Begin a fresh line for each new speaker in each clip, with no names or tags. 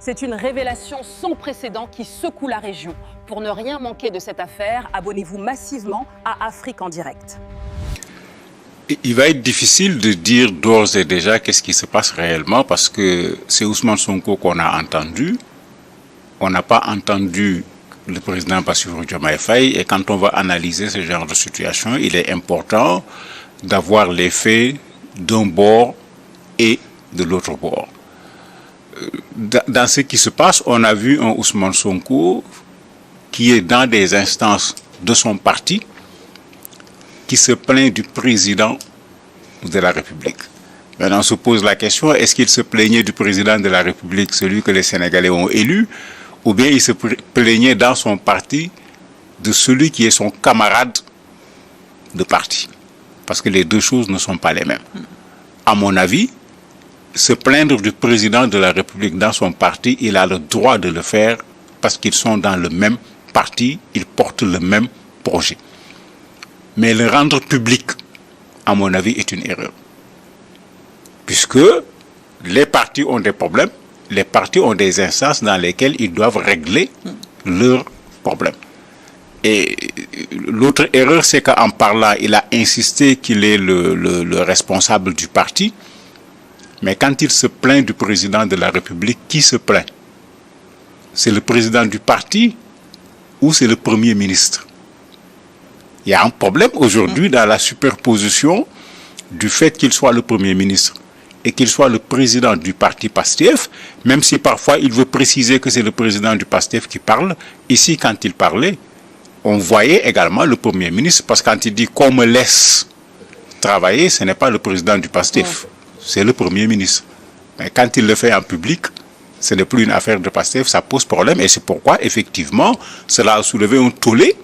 C'est une révélation sans précédent qui secoue la région. Pour ne rien manquer de cette affaire, abonnez-vous massivement à Afrique en direct.
Il va être difficile de dire d'ores et déjà qu'est-ce qui se passe réellement parce que c'est Ousmane Sonko qu'on a entendu. On n'a pas entendu le président Bassirou Diomaye Faye et quand on va analyser ce genre de situation, il est important d'avoir les faits d'un bord et de l'autre bord. Dans ce qui se passe, on a vu un Ousmane Sonko qui est dans des instances de son parti, qui se plaint du président de la République. Maintenant, on se pose la question, est-ce qu'il se plaignait du président de la République, celui que les Sénégalais ont élu, ou bien il se plaignait dans son parti de celui qui est son camarade de parti? Parce que les deux choses ne sont pas les mêmes. À mon avis, se plaindre du président de la République dans son parti, il a le droit de le faire parce qu'ils sont dans le même parti, ils portent le même projet. Mais le rendre public, à mon avis, est une erreur. Puisque les partis ont des problèmes, les partis ont des instances dans lesquelles ils doivent régler leurs problèmes. Et l'autre erreur, c'est qu'en parlant, il a insisté qu'il est le responsable du parti. Mais quand il se plaint du président de la République, qui se plaint? C'est le président du parti ou c'est le Premier ministre? Il y a un problème aujourd'hui dans la superposition du fait qu'il soit le Premier ministre et qu'il soit le président du parti PASTEF, même si parfois il veut préciser que c'est le président du PASTEF qui parle. Ici, quand il parlait, on voyait également le Premier ministre, parce que quand il dit qu'on me laisse travailler, ce n'est pas le président du PASTEF. C'est le Premier ministre. Mais quand il le fait en public, ce n'est plus une affaire de PASTEF, ça pose problème. Et c'est pourquoi, effectivement, cela a soulevé un tollé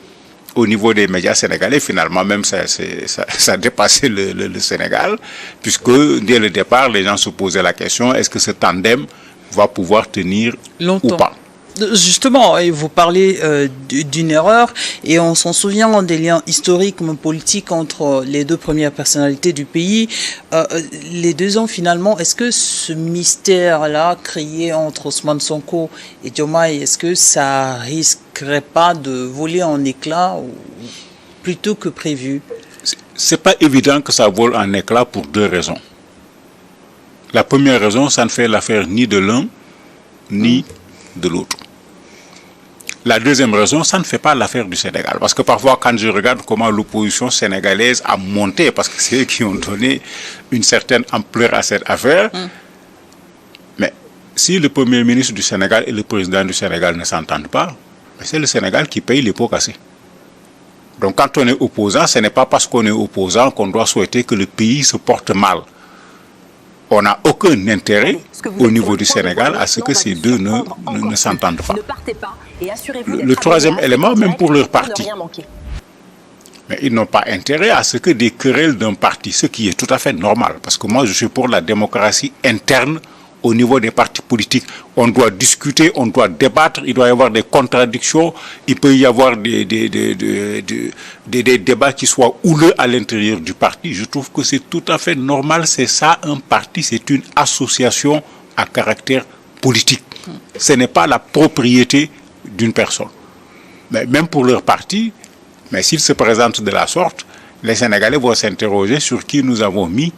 au niveau des médias sénégalais. Finalement, même ça a dépassé le Sénégal, puisque dès le départ, les gens se posaient la question, est-ce que ce tandem va pouvoir tenir longtemps ou pas?
Justement, vous parlez d'une erreur et on s'en souvient des liens historiques comme politiques entre les deux premières personnalités du pays. Les deux ans finalement, est-ce que ce mystère-là créé entre Ousmane Sonko et Diomaye, est-ce que ça risquerait pas de voler en éclats plutôt que prévu?
C'est pas évident que ça vole en éclats pour deux raisons. La première raison, ça ne fait l'affaire ni de l'un ni de l'autre. La deuxième raison, ça ne fait pas l'affaire du Sénégal. Parce que parfois, quand je regarde comment l'opposition sénégalaise a monté, parce que c'est eux qui ont donné une certaine ampleur à cette affaire, mais si le Premier ministre du Sénégal et le président du Sénégal ne s'entendent pas, c'est le Sénégal qui paye les pots cassés. Donc quand on est opposant, ce n'est pas parce qu'on est opposant qu'on doit souhaiter que le pays se porte mal. On n'a aucun intérêt au niveau du Sénégal à ce que ces deux ne s'entendent pas. Le troisième élément, même pour leur parti. Mais ils n'ont pas intérêt à ce que des querelles d'un parti, ce qui est tout à fait normal. Parce que moi, je suis pour la démocratie interne au niveau des partis politiques. On doit discuter, on doit débattre, il doit y avoir des contradictions, il peut y avoir des débats qui soient houleux à l'intérieur du parti. Je trouve que c'est tout à fait normal, c'est ça un parti, c'est une association à caractère politique. Ce n'est pas la propriété d'une personne. Mais même pour leur parti, mais s'ils se présentent de la sorte, les Sénégalais vont s'interroger sur qui nous avons mis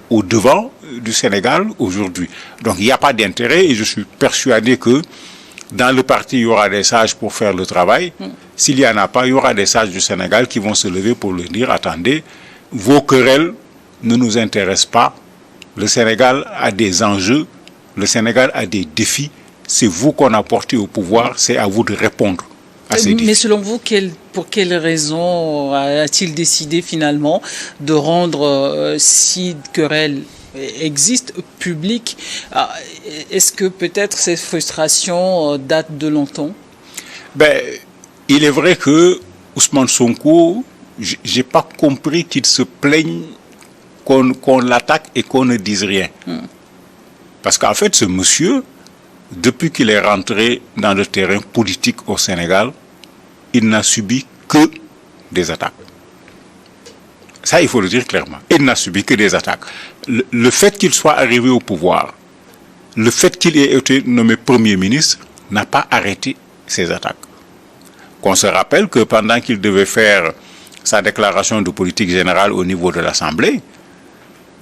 au devant du Sénégal aujourd'hui. Donc il n'y a pas d'intérêt et je suis persuadé que dans le parti, il y aura des sages pour faire le travail. S'il n'y en a pas, il y aura des sages du Sénégal qui vont se lever pour leur dire, attendez, vos querelles ne nous intéressent pas. Le Sénégal a des enjeux, le Sénégal a des défis. C'est vous qu'on a porté au pouvoir, c'est à vous de répondre à ces défis.
Mais selon vous, pour quelle raison a-t-il décidé finalement de rendre si querelle existe publique? Est-ce que peut-être ces frustrations datent de longtemps?
Il est vrai que Ousmane Sonko, j'ai pas compris qu'il se plaigne qu'on l'attaque et qu'on ne dise rien. Parce qu'en fait, ce monsieur, depuis qu'il est rentré dans le terrain politique au Sénégal, il n'a subi que des attaques. Ça, il faut le dire clairement. Il n'a subi que des attaques. Le fait qu'il soit arrivé au pouvoir, le fait qu'il ait été nommé Premier ministre n'a pas arrêté ces attaques. Qu'on se rappelle que pendant qu'il devait faire sa déclaration de politique générale au niveau de l'Assemblée,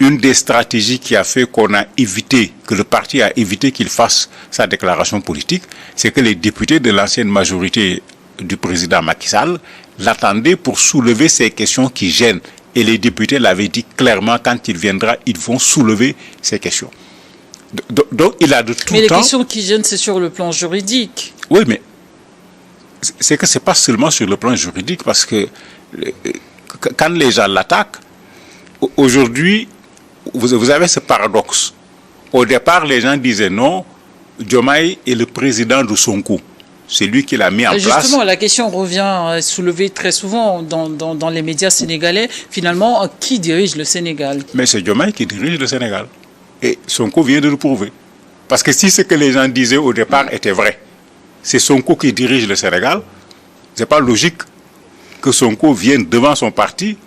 une des stratégies qui a fait qu'on a évité, que le parti a évité qu'il fasse sa déclaration politique, c'est que les députés de l'ancienne majorité du président Macky Sall l'attendaient pour soulever ces questions qui gênent. Et les députés l'avaient dit clairement, quand il viendra, ils vont soulever ces questions. Donc il a de tout temps...
Mais les questions qui gênent, c'est sur le plan juridique.
Oui, mais c'est que ce n'est pas seulement sur le plan juridique, parce que quand les gens l'attaquent, aujourd'hui, vous avez ce paradoxe. Au départ, les gens disaient non, Diomaye est le président de Sonko. C'est lui qui l'a mis en place.
Justement, la question revient soulevée très souvent dans les médias sénégalais. Finalement, qui dirige le Sénégal? Mais
c'est Diomaye qui dirige le Sénégal. Et Sonko vient de le prouver. Parce que si ce que les gens disaient au départ était vrai, c'est Sonko qui dirige le Sénégal, ce n'est pas logique que Sonko vienne devant son parti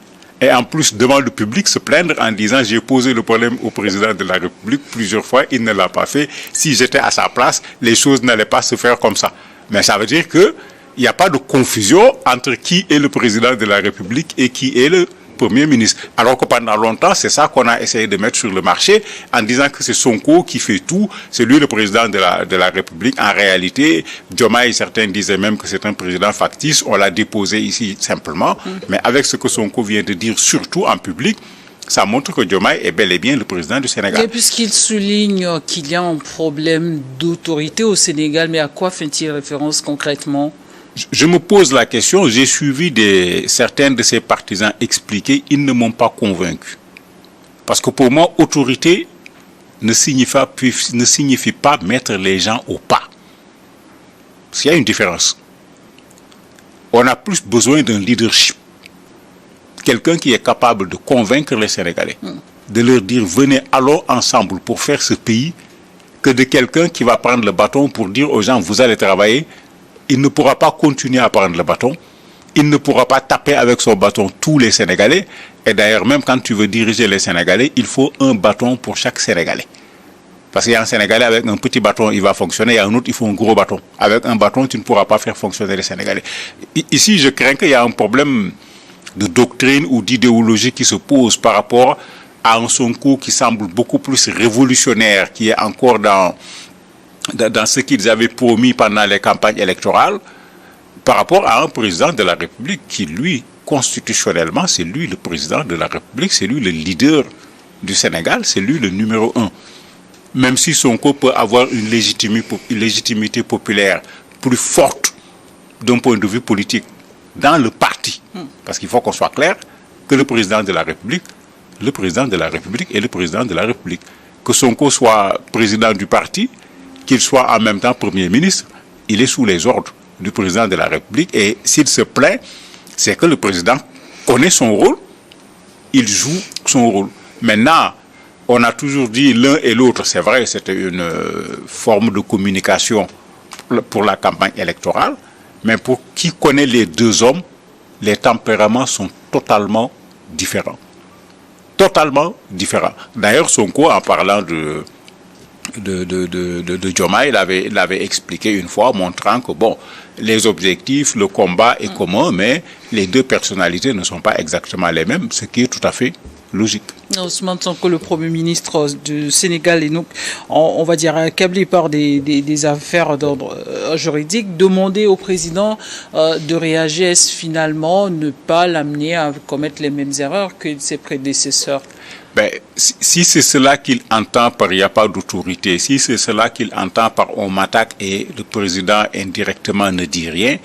et en plus devant le public se plaindre en disant j'ai posé le problème au président de la République plusieurs fois, il ne l'a pas fait. Si j'étais à sa place, les choses n'allaient pas se faire comme ça. Mais ça veut dire qu'il n'y a pas de confusion entre qui est le président de la République et qui est le Premier ministre. Alors que pendant longtemps, c'est ça qu'on a essayé de mettre sur le marché en disant que c'est Sonko qui fait tout, c'est lui le président de la République. En réalité, Diomaye, certains disaient même que c'est un président factice, on l'a déposé ici simplement. Mais avec ce que Sonko vient de dire, surtout en public, ça montre que Diomaye est bel et bien le président du Sénégal.
Et puisqu'il souligne qu'il y a un problème d'autorité au Sénégal, mais à quoi fait-il référence concrètement ?
Je me pose la question, j'ai suivi certains de ces partisans expliquer, ils ne m'ont pas convaincu. Parce que pour moi, autorité ne signifie pas mettre les gens au pas. Parce qu'il y a une différence. On a plus besoin d'un leadership. Quelqu'un qui est capable de convaincre les Sénégalais, de leur dire venez, allons ensemble pour faire ce pays, que de quelqu'un qui va prendre le bâton pour dire aux gens vous allez travailler. Il ne pourra pas continuer à prendre le bâton. Il ne pourra pas taper avec son bâton tous les Sénégalais. Et d'ailleurs, même quand tu veux diriger les Sénégalais, il faut un bâton pour chaque Sénégalais. Parce qu'il y a un Sénégalais avec un petit bâton, il va fonctionner. Il y a un autre, il faut un gros bâton. Avec un bâton, tu ne pourras pas faire fonctionner les Sénégalais. Ici, je crains qu'il y a un problème de doctrine ou d'idéologie qui se pose par rapport à un Sonko qui semble beaucoup plus révolutionnaire, qui est encore dans ce qu'ils avaient promis pendant les campagnes électorales, par rapport à un président de la République qui, lui, constitutionnellement, c'est lui le président de la République, c'est lui le leader du Sénégal, c'est lui le numéro 1. Même si Sonko peut avoir une légitimité populaire plus forte d'un point de vue politique dans le parti, parce qu'il faut qu'on soit clair que le président de la République est le président de la République. Que Sonko soit président du parti, qu'il soit en même temps Premier ministre, il est sous les ordres du président de la République. Et s'il se plaint, c'est que le président connaît son rôle, il joue son rôle. Maintenant, on a toujours dit l'un et l'autre, c'est vrai, c'était une forme de communication pour la campagne électorale, mais pour qui connaît les deux hommes, les tempéraments sont totalement différents. Totalement différents. D'ailleurs, Sonko, en parlant de Diomaye, il avait expliqué une fois, montrant que bon, les objectifs, le combat est commun, mais les deux personnalités ne sont pas exactement les mêmes, ce qui est tout à fait logique.
Ousmane Sonko, le Premier ministre du Sénégal, est donc, on va dire, accablé par des affaires d'ordre juridique. Demander au président de réagir, est-ce finalement ne pas l'amener à commettre les mêmes erreurs que ses prédécesseurs?
Ben, si c'est cela qu'il entend par il n'y a pas d'autorité, si c'est cela qu'il entend par on m'attaque et le président indirectement ne dit rien,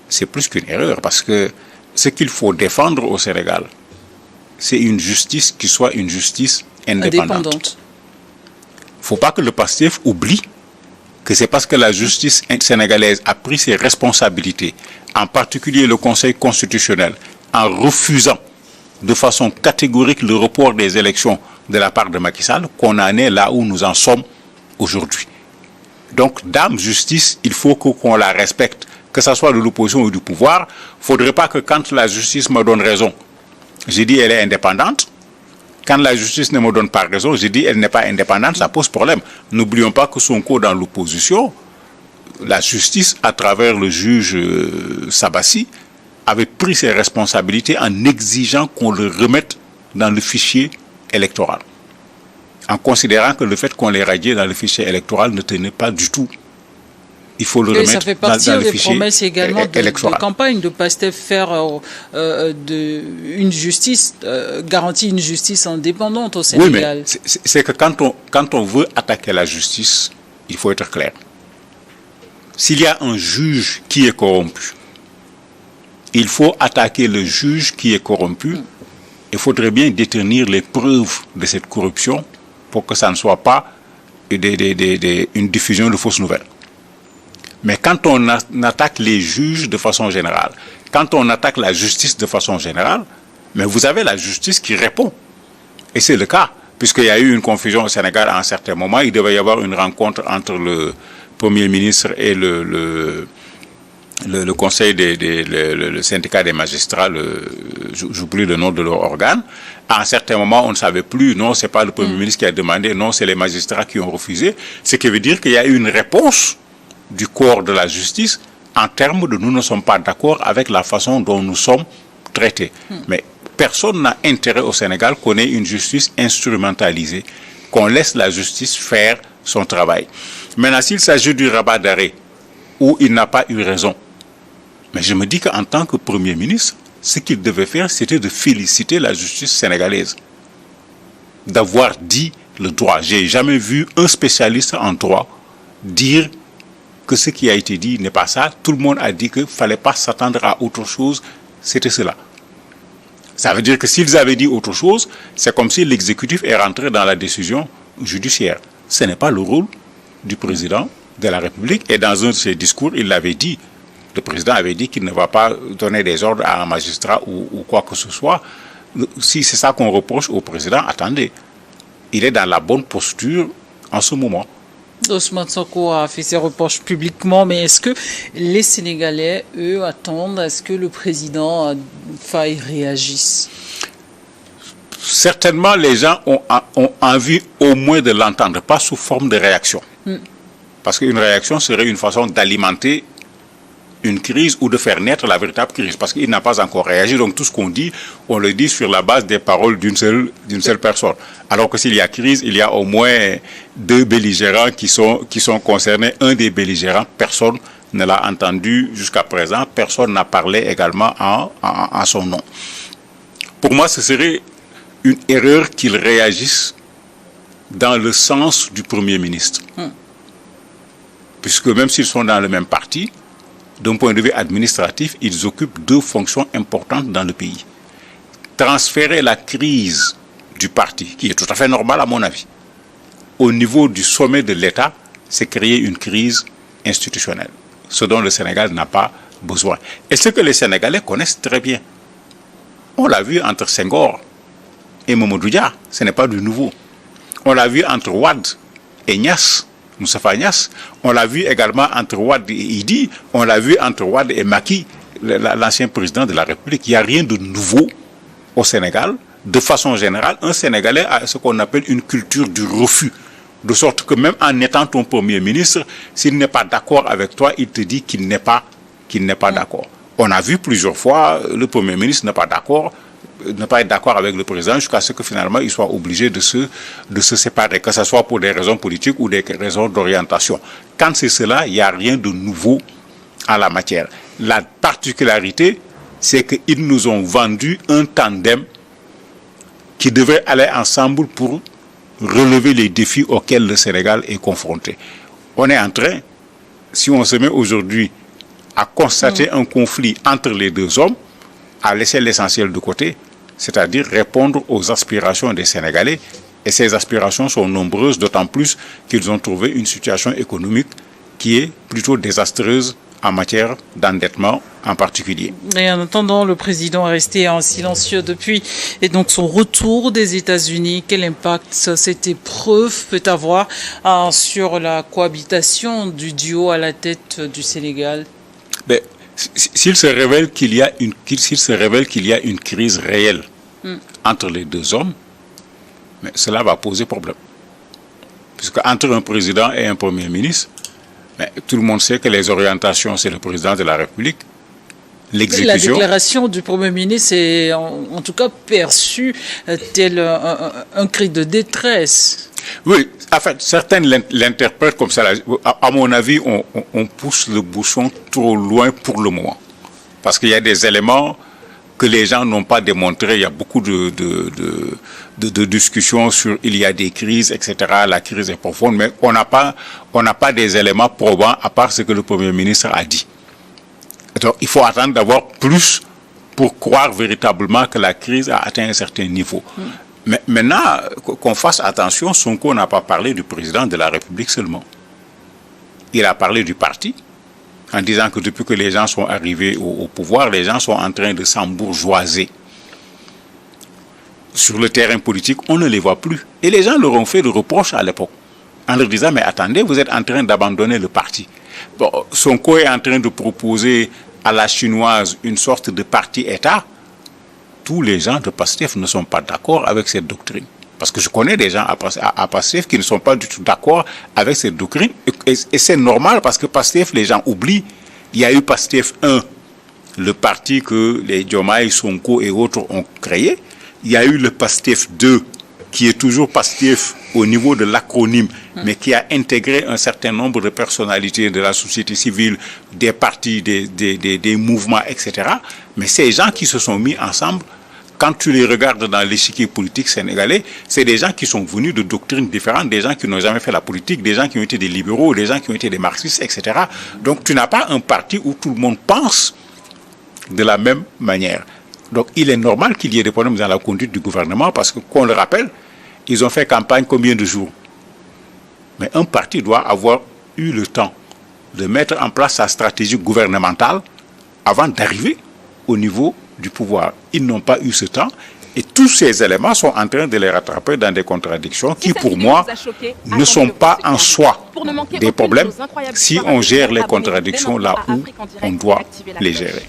c'est plus qu'une erreur, parce que ce qu'il faut défendre au Sénégal, c'est une justice qui soit une justice indépendante. Il ne faut pas que le PASTEF oublie que c'est parce que la justice sénégalaise a pris ses responsabilités, en particulier le Conseil constitutionnel, en refusant de façon catégorique le report des élections de la part de Macky Sall, qu'on en est là où nous en sommes aujourd'hui. Donc, dame justice, il faut qu'on la respecte, que ce soit de l'opposition ou du pouvoir. Il ne faudrait pas que quand la justice me donne raison, j'ai dit elle est indépendante, Quand la justice ne me donne pas raison, je dis elle n'est pas indépendante, ça pose problème. N'oublions pas que Sonko dans l'opposition, la justice, à travers le juge Sabassi, avait pris ses responsabilités en exigeant qu'on le remette dans le fichier électoral. En considérant que le fait qu'on l'ait radié dans le fichier électoral ne tenait pas du tout. Il faut le remettre
ça fait partie
dans le
des
fichier
promesses également de campagne de PASTEF faire une justice, garantir une justice indépendante au Sénégal.
Oui, mais c'est que quand on veut attaquer la justice, il faut être clair. S'il y a un juge qui est corrompu, il faut attaquer le juge qui est corrompu. Il faudrait bien détenir les preuves de cette corruption pour que ça ne soit pas une diffusion de fausses nouvelles. Mais quand on attaque les juges de façon générale, quand on attaque la justice de façon générale, mais vous avez la justice qui répond. Et c'est le cas, puisqu'il y a eu une confusion au Sénégal à un certain moment. Il devait y avoir une rencontre entre le Premier ministre et le conseil le syndicat des magistrats, j'oublie le nom de leur organe. À un certain moment, on ne savait plus, non, c'est pas le Premier ministre qui a demandé, non, c'est les magistrats qui ont refusé. Ce qui veut dire qu'il y a eu une réponse du corps de la justice en termes de nous ne sommes pas d'accord avec la façon dont nous sommes traités. Mais personne n'a intérêt au Sénégal qu'on ait une justice instrumentalisée, qu'on laisse la justice faire son travail. Maintenant, s'il s'agit du rabat d'arrêt, où il n'a pas eu raison, mais je me dis qu'en tant que Premier ministre, ce qu'il devait faire, c'était de féliciter la justice sénégalaise, d'avoir dit le droit. J'ai jamais vu un spécialiste en droit dire que ce qui a été dit n'est pas ça. Tout le monde a dit qu'il ne fallait pas s'attendre à autre chose, c'était cela. Ça veut dire que s'ils avaient dit autre chose, c'est comme si l'exécutif est rentré dans la décision judiciaire. Ce n'est pas le rôle du président de la République. Et dans un de ses discours, il l'avait dit. Le président avait dit qu'il ne va pas donner des ordres à un magistrat ou quoi que ce soit. Si c'est ça qu'on reproche au président, attendez. Il est dans la bonne posture en ce moment.
Ousmane Sonko a fait ses reproches publiquement, mais est-ce que les Sénégalais, eux, attendent à ce que le président Faye réagisse?
Certainement, les gens ont envie au moins de l'entendre, pas sous forme de réaction. Parce qu'une réaction serait une façon d'alimenter une crise ou de faire naître la véritable crise, parce qu'il n'a pas encore réagi. Donc tout ce qu'on dit, on le dit sur la base des paroles d'une seule personne. Alors que s'il y a crise, il y a au moins deux belligérants qui sont concernés. Un des belligérants, personne ne l'a entendu jusqu'à présent, personne n'a parlé également en son nom. Pour moi, ce serait une erreur qu'ils réagissent dans le sens du Premier ministre. Puisque même s'ils sont dans le même parti, d'un point de vue administratif, ils occupent deux fonctions importantes dans le pays. Transférer la crise du parti, qui est tout à fait normal à mon avis, au niveau du sommet de l'État, c'est créer une crise institutionnelle, ce dont le Sénégal n'a pas besoin. Et ce que les Sénégalais connaissent très bien. On l'a vu entre Senghor et Mamadou Dia, ce n'est pas du nouveau. On l'a vu entre Wade et Niass, Moustapha Niass. On l'a vu également entre Wade et Idi. On l'a vu entre Wade et Macky, l'ancien président de la République. Il n'y a rien de nouveau au Sénégal. De façon générale, un Sénégalais a ce qu'on appelle une culture du refus. De sorte que même en étant ton Premier ministre, s'il n'est pas d'accord avec toi, il te dit qu'il n'est pas d'accord. On a vu plusieurs fois le Premier ministre ne pas être d'accord avec le président jusqu'à ce que finalement il soit obligé de se séparer, que ce soit pour des raisons politiques ou des raisons d'orientation. Quand c'est cela, il n'y a rien de nouveau en la matière. La particularité, c'est qu'ils nous ont vendu un tandem qui devrait aller ensemble pour relever les défis auxquels le Sénégal est confronté. On est en train, si on se met aujourd'hui à constater un conflit entre les deux hommes, à laisser l'essentiel de côté, c'est-à-dire répondre aux aspirations des Sénégalais. Et ces aspirations sont nombreuses, d'autant plus qu'ils ont trouvé une situation économique qui est plutôt désastreuse en matière d'endettement en particulier.
Et en attendant, le président est resté en silencieux depuis et donc son retour des États-Unis. Quel impact cette épreuve peut avoir sur la cohabitation du duo à la tête du Sénégal?
S'il se révèle qu'il y a une crise réelle entre les deux hommes, Mais cela va poser problème. Puisque entre un président et un premier ministre, mais tout le monde sait que les orientations, c'est le président de la République. L'exécution.
La déclaration du Premier ministre est en tout cas perçue tel un cri de détresse.
Oui, en fait, certains l'interprètent comme ça. À mon avis, on pousse le bouchon trop loin pour le moment. Parce qu'il y a des éléments que les gens n'ont pas démontrés. Il y a beaucoup de discussions sur il y a des crises, etc. La crise est profonde, mais on n'a pas des éléments probants à part ce que le Premier ministre a dit. Donc, il faut attendre d'avoir plus pour croire véritablement que la crise a atteint un certain niveau. Mais maintenant, qu'on fasse attention, Sonko n'a pas parlé du président de la République seulement. Il a parlé du parti, en disant que depuis que les gens sont arrivés au pouvoir, les gens sont en train de s'embourgeoiser. Sur le terrain politique, on ne les voit plus. Et les gens leur ont fait le reproche à l'époque, en leur disant, mais attendez, vous êtes en train d'abandonner le parti. Bon, Sonko est en train de proposer à la chinoise une sorte de parti-État. Tous les gens de PASTEF ne sont pas d'accord avec cette doctrine. Parce que je connais des gens à PASTEF qui ne sont pas du tout d'accord avec cette doctrine. Et c'est normal parce que PASTEF, les gens oublient. Il y a eu PASTEF 1, le parti que les Diomaye, Sonko et autres ont créé. Il y a eu le PASTEF 2, qui est toujours PASTEF au niveau de l'acronyme, mais qui a intégré un certain nombre de personnalités de la société civile, des partis, des mouvements, etc. Mais ces gens qui se sont mis ensemble, quand tu les regardes dans l'échiquier politique sénégalais, c'est des gens qui sont venus de doctrines différentes, des gens qui n'ont jamais fait la politique, des gens qui ont été des libéraux, des gens qui ont été des marxistes, etc. Donc tu n'as pas un parti où tout le monde pense de la même manière. Donc il est normal qu'il y ait des problèmes dans la conduite du gouvernement parce que, qu'on le rappelle, ils ont fait campagne combien de jours? Mais un parti doit avoir eu le temps de mettre en place sa stratégie gouvernementale avant d'arriver au niveau du pouvoir. Ils n'ont pas eu ce temps et tous ces éléments sont en train de les rattraper dans des contradictions qui, pour moi, ne sont pas en soi des problèmes si on gère les contradictions là où on doit les gérer.